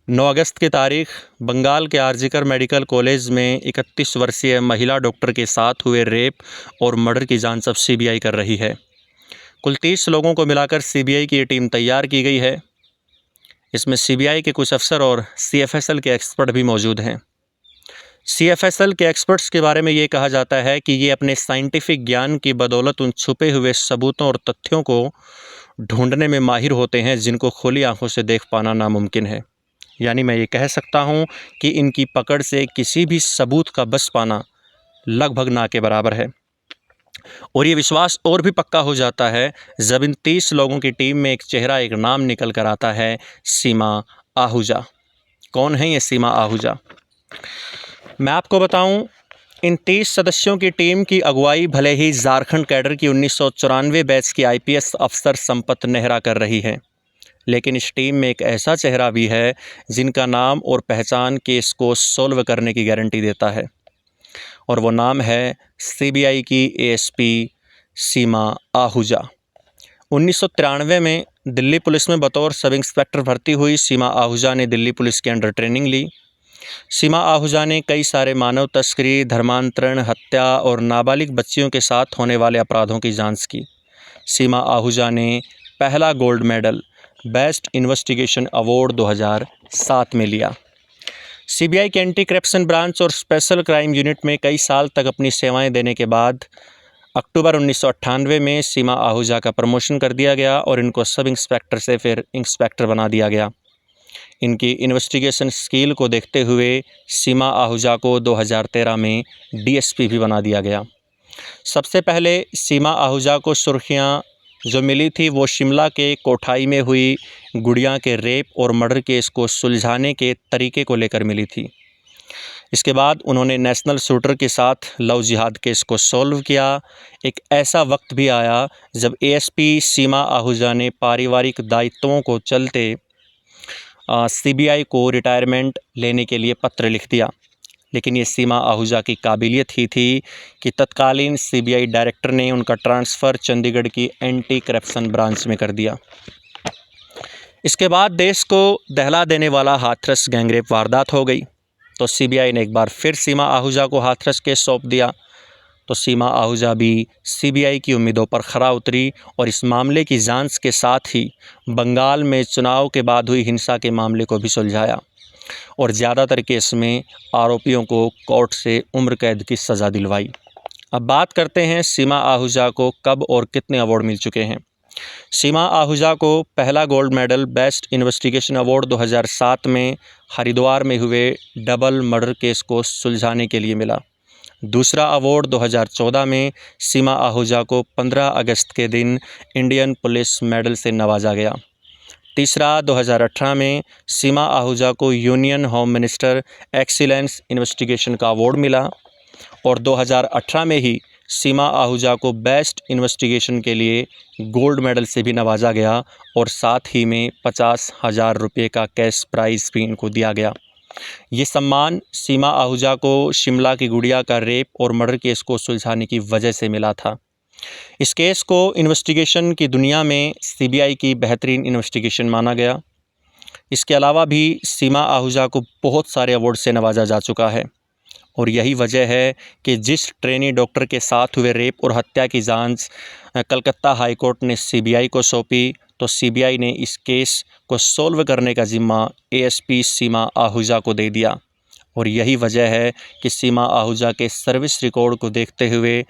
9 अगस्त की तारीख बंगाल के आरजीकर मेडिकल कॉलेज में 31 वर्षीय महिला डॉक्टर के साथ हुए रेप और मर्डर की जांच अब सीबीआई कर रही है। कुल 30 लोगों को मिलाकर सीबीआई की ये टीम तैयार की गई है। इसमें सीबीआई के कुछ अफसर और सीएफएसएल के एक्सपर्ट भी मौजूद हैं। सीएफएसएल के एक्सपर्ट्स के बारे में ये कहा जाता है कि ये अपने साइंटिफिक ज्ञान की बदौलत उन छुपे हुए सबूतों और तथ्यों को ढूंढने में माहिर होते हैं जिनको खुली आंखों से देख पाना नामुमकिन है। यानी मैं ये कह सकता हूँ कि इनकी पकड़ से किसी भी सबूत का बच पाना लगभग ना के बराबर है। और ये विश्वास और भी पक्का हो जाता है जब इन 30 लोगों की टीम में एक चेहरा, एक नाम निकल कर आता है, सीमा आहूजा। कौन है ये सीमा आहूजा? मैं आपको बताऊं, इन 30 सदस्यों की टीम की अगुवाई भले ही झारखंड कैडर की 1994 बैच की आईपीएस अफसर संपत नेहरा कर रही है, लेकिन इस टीम में एक ऐसा चेहरा भी है जिनका नाम और पहचान केस को सोल्व करने की गारंटी देता है, और वो नाम है सीबीआई की एएसपी सीमा आहूजा। 1993 में दिल्ली पुलिस में बतौर सब इंस्पेक्टर भर्ती हुई सीमा आहूजा ने दिल्ली पुलिस के अंडर ट्रेनिंग ली। सीमा आहूजा ने कई सारे मानव तस्करी, धर्मांतरण, हत्या और नाबालिग बच्चियों के साथ होने वाले अपराधों की जांच की। सीमा आहूजा ने पहला gold medal best investigation award 2007 में लिया। सीबीआई के एंटी करप्शन ब्रांच और स्पेशल क्राइम यूनिट में कई साल तक अपनी सेवाएं देने के बाद अक्टूबर 1998 में सीमा आहूजा का प्रमोशन कर दिया गया और इनको सब इंस्पेक्टर से फिर इंस्पेक्टर बना दिया गया। इनकी इन्वेस्टिगेशन स्किल को देखते हुए सीमा आहूजा को 2013 में डीएसपी भी बना दिया गया। सबसे पहले सीमा आहूजा को सुर्खियां जो मिली थी वो शिमला के कोठाई में हुई गुड़िया के रेप और मर्डर केस को सुलझाने के तरीके को लेकर मिली थी। इसके बाद उन्होंने नेशनल शूटर के साथ लव जिहाद केस को सॉल्व किया। एक ऐसा वक्त भी आया जब एएसपी सीमा आहूजा ने पारिवारिक दायित्वों को चलते सीबीआई को रिटायरमेंट लेने के लिए पत्र लिख दिया, लेकिन ये सीमा आहूजा की काबिलियत ही थी कि तत्कालीन सीबीआई डायरेक्टर ने उनका ट्रांसफ़र चंडीगढ़ की एंटी करप्शन ब्रांच में कर दिया। इसके बाद देश को दहला देने वाला हाथरस गैंगरेप वारदात हो गई, तो सीबीआई ने एक बार फिर सीमा आहूजा को हाथरस केस सौंप दिया। तो सीमा आहूजा भी सीबीआई की उम्मीदों पर खरा उतरी और इस मामले की जांच के साथ ही बंगाल में चुनाव के बाद हुई हिंसा के मामले को भी सुलझाया और ज़्यादातर केस में आरोपियों को कोर्ट से उम्र कैद की सज़ा दिलवाई। अब बात करते हैं सीमा आहूजा को कब और कितने अवार्ड मिल चुके हैं। सीमा आहूजा को पहला gold medal best investigation award 2007 में हरिद्वार में हुए डबल मर्डर केस को सुलझाने के लिए मिला। दूसरा अवार्ड 2014 में सीमा आहूजा को 15 अगस्त के दिन इंडियन पुलिस मेडल से नवाजा गया। तीसरा 2018 में सीमा आहूजा को union home minister excellence investigation का अवार्ड मिला और 2018 में ही सीमा आहूजा को बेस्ट इन्वेस्टिगेशन के लिए गोल्ड मेडल से भी नवाजा गया और साथ ही में 50,000 रुपये का कैश प्राइज़ भी इनको दिया गया। ये सम्मान सीमा आहूजा को शिमला की गुड़िया का रेप और मर्डर केस को सुलझाने की वजह से मिला था। इस केस को इन्वेस्टिगेशन की दुनिया में सीबीआई की बेहतरीन इन्वेस्टिगेशन माना गया। इसके अलावा भी सीमा आहूजा को बहुत सारे अवार्ड से नवाजा जा चुका है और यही वजह है कि जिस ट्रेनी डॉक्टर के साथ हुए रेप और हत्या की जांच कलकत्ता हाई कोर्ट ने सीबीआई को सौंपी, तो सीबीआई ने इस केस को सॉल्व करने का जिम्मा एएसपी सीमा आहूजा को दे दिया। और यही वजह है कि सीमा आहूजा के सर्विस रिकॉर्ड को देखते हुए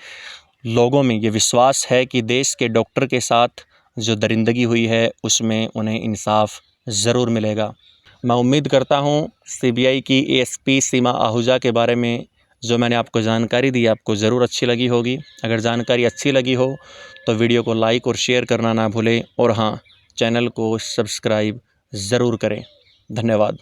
लोगों में ये विश्वास है कि देश के डॉक्टर के साथ जो दरिंदगी हुई है उसमें उन्हें इंसाफ ज़रूर मिलेगा। मैं उम्मीद करता हूँ सीबीआई की एएसपी सीमा आहूजा के बारे में जो मैंने आपको जानकारी दी आपको ज़रूर अच्छी लगी होगी। अगर जानकारी अच्छी लगी हो तो वीडियो को लाइक और शेयर करना ना भूलें और हाँ, चैनल को सब्सक्राइब ज़रूर करें। धन्यवाद।